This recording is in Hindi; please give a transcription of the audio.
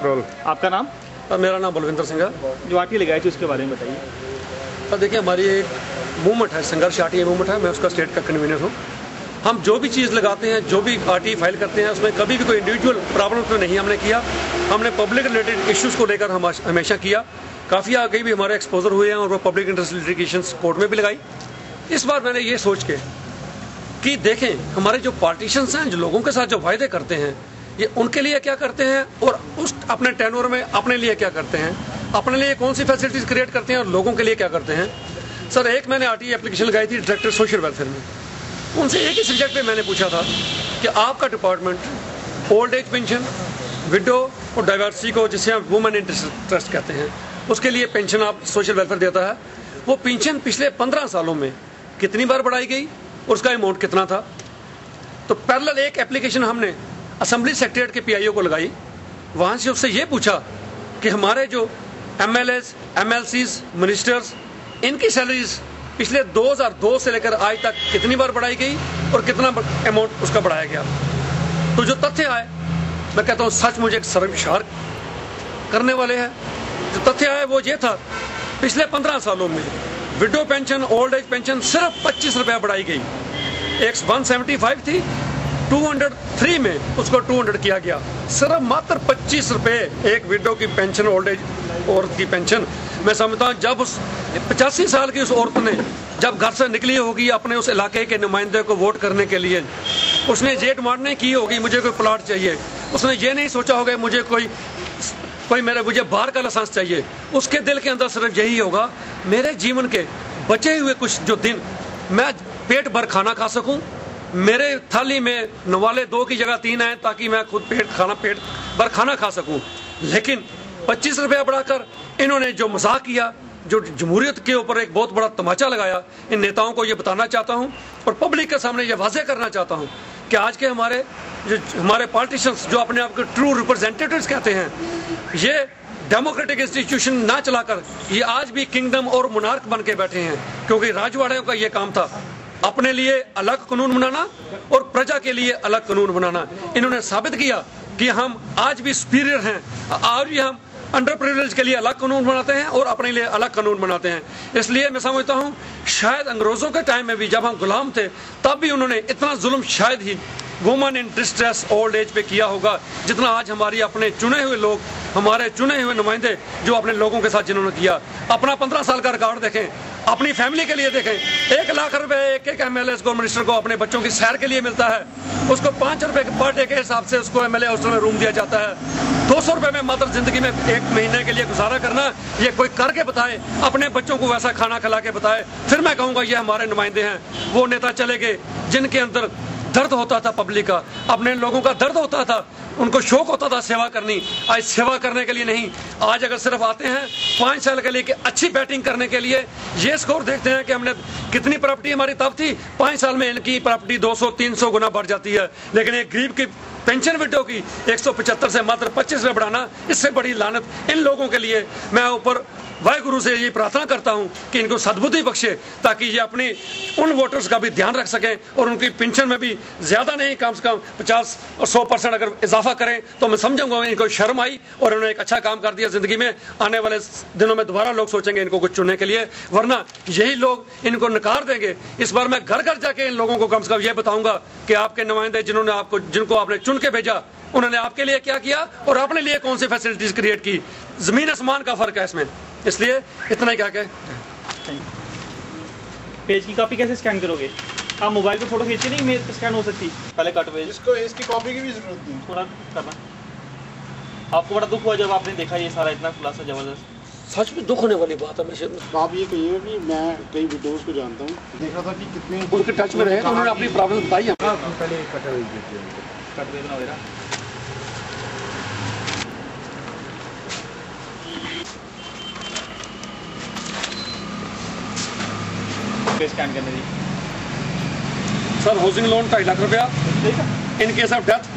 रोल। आपका नाम? मेरा नाम बलविंदर सिंह है। जो आरटी लगाई थी उसके बारे में बताइए। तो देखिए, हमारी एक मूवमेंट है, संघर्ष आरटीआई मूवमेंट है, मैं उसका स्टेट का कन्वीनर हूँ। हम जो भी चीज़ लगाते हैं, जो भी आरटीआई फाइल करते हैं, उसमें कभी भी कोई इंडिविजुअल प्रॉब्लम तो नहीं हमने किया। हमने पब्लिक रिलेटेड इश्यूज़ को लेकर हम हमेशा किया। काफ़ी आगे भी हमारे एक्सपोजर हुए हैं और वो पब्लिक इंटरेस्ट लिटिगेशन कोर्ट में भी लगाई। इस बार मैंने ये सोच के कि देखें, हमारे जो पॉलिटिशियंस हैं, जो लोगों के साथ जो वायदे करते हैं, ये उनके लिए क्या करते हैं और उस अपने टेन्योर में अपने लिए क्या करते हैं, अपने लिए कौन सी फैसिलिटीज क्रिएट करते हैं और लोगों के लिए क्या करते हैं। सर, एक मैंने आरटीआई एप्लीकेशन लगाई थी डायरेक्टर सोशल वेलफेयर में। उनसे एक ही सब्जेक्ट पे मैंने पूछा था कि आपका department old age pension, window और डाइवर्सिटी को, जिसे हम वुमेन इंटरेस्ट ट्रस्ट कहते हैं, उसके लिए पेंशन आप सोशल वेलफेयर देता है। वो पेंशन पिछले 15 सालों में कितनी बार बढ़ाई गई और उसका अमाउंट कितना था। तो पैरेलल एक एप्लीकेशन हमने असेंबली सेक्रेटरीट के पीआईओ को लगाई। वहां से उससे ये पूछा कि हमारे जो एमएलएस, एमएलसीज, मिनिस्टर्स, इनकी सैलरीज पिछले 2002 से लेकर आज तक कितनी बार बढ़ाई गई और कितना अमाउंट उसका बढ़ाया गया। तो जो तथ्य आए, मैं कहता हूँ सच मुझे शर्मसार करने वाले हैं। जो तथ्य आए वो ये था, पिछले 15 सालों में window pension, old age pension सिर्फ 25 रुपया बढ़ाई गई। एक 175 थी, 203 में उसको 200 किया गया। सिर्फ मात्र 25 रुपए एक विडो की पेंशन, ओल्ड एज औरत की पेंशन। मैं समझता हूँ जब उस 85 साल की उस औरत ने जब घर से निकली होगी अपने उस इलाके के नुमाइंदे को वोट करने के लिए, उसने ये डिमांड नहीं की होगी मुझे कोई प्लॉट चाहिए, उसने ये नहीं सोचा होगा मुझे मुझे बाहर का लाइसेंस चाहिए। उसके दिल के अंदर सिर्फ यही होगा, मेरे जीवन के बचे हुए कुछ जो दिन मैं पेट भर खाना खा सकूं, मेरे थाली में नवाले 2 की जगह 3 आए ताकि मैं खुद पेट भर खाना खा सकूं। लेकिन 25 रुपया बढ़ाकर इन्होंने जो मजाक किया, जो जमहूरियत के ऊपर एक बहुत बड़ा तमाचा लगाया, इन नेताओं को ये बताना चाहता हूं और पब्लिक के सामने ये वाज़ेह करना चाहता हूं कि आज के हमारे पॉलिटिशियंस जो अपने आप को ट्रू रिप्रेजेंटेटिव्स कहते हैं, ये डेमोक्रेटिक इंस्टीट्यूशन ना चलाकर ये आज भी किंगडम और मोनार्क बन के बैठे हैं। क्योंकि राजवाड़ियों का ये काम था, अपने लिए अलग कानून बनाना और प्रजा के लिए अलग कानून बनाना। इन्होंने साबित किया कि हम आज भी सुपीरियर हैं, आज भी हम अंडर प्रिविलेज के लिए अलग कानून बनाते हैं और अपने लिए अलग कानून बनाते हैं। इसलिए मैं समझता हूँ शायद अंग्रेजों के टाइम में भी जब हम गुलाम थे तब भी उन्होंने इतना जुल्म शायद ही women in distress old age पे किया होगा जितना आज हमारी अपने चुने हुए लोग, हमारे चुने हुए नुमाइंदे जो अपने लोगों के साथ जिन्होंने किया। अपना 15 साल का रिकॉर्ड देखें, अपनी फैमिली के लिए देखें। 1 लाख रुपए एक एमएलए को, मिनिस्टर को अपने बच्चों की सैर के लिए मिलता है। उसको 5 रुपए पर डे के हिसाब से उसको एमएलए हॉस्टल में रूम दिया जाता है। 200 रुपए में मात्र जिंदगी में 1 महीने के लिए गुजारा करना, ये कोई करके बताए, अपने बच्चों को वैसा खाना खिला के बताए, फिर मैं कहूँगा ये हमारे नुमाइंदे हैं। वो नेता चले गए जिनके अंदर दर्द होता था पब्लिक का, अपने लोगों का दर्द होता था, उनको शौक होता था सेवा करनी। आज सेवा करने के लिए नहीं, आज अगर सिर्फ आते हैं 5 साल के लिए कि अच्छी बैटिंग करने के लिए, ये स्कोर देखते हैं कि हमने कितनी प्रॉपर्टी हमारी तब थी, 5 साल में इनकी प्रॉपर्टी 200-300 गुना बढ़ जाती है। लेकिन एक गरीब की पेंशन विडो की 175 से मात्र 25 रुपए बढ़ाना, इससे बड़ी लानत इन लोगों के लिए। मैं ऊपर वाहिगुरु से ये प्रार्थना करता हूं कि इनको सद्बुद्धि बख्शे ताकि ये अपनी उन वोटर्स का भी ध्यान रख सकें और उनकी पेंशन में भी ज्यादा नहीं, कम से कम 50 और 100% अगर इजाफा करें तो मैं समझूंगा इनको शर्म आई और उन्होंने एक अच्छा काम कर दिया जिंदगी में। आने वाले दिनों में दोबारा लोग सोचेंगे इनको कुछ चुनने के लिए, वरना यही लोग इनको नकार देंगे। इस बार मैं घर घर जाके इन लोगों को कम से कम ये बताऊंगा कि आपके नुमाइंदे जिनको आपने चुन के भेजा, उन्होंने आपके लिए क्या किया और अपने लिए कौन सी फैसिलिटीज क्रिएट की। जमीन आसमान का फर्क है इसमें, इसलिए इतना ही क्या कहें। पेज की कॉपी कैसे स्कैन करोगे? आप मोबाइल पे फोटो खींचे नहीं, मेल पे स्कैन हो सकती, पहले कट पेज। इसकी कॉपी की भी जरूरत नहीं, थोड़ा करना। आपको बड़ा दुख हुआ जब आपने देखा ये सारा इतना खुलासा जबरदस्त? सच में दुख होने वाली बात है। आप ये कहिए कि मैं कई विडोज को जानता हूँ, देख रहा था कि कितने उनके टच में रहे, उन्होंने अपनी प्रॉब्लम बताई। पहले कट देना वगैरह स्कैन करने दी। सर, हाउसिंग लोन 2.5 लाख रुपया इन केस ऑफ डेथ।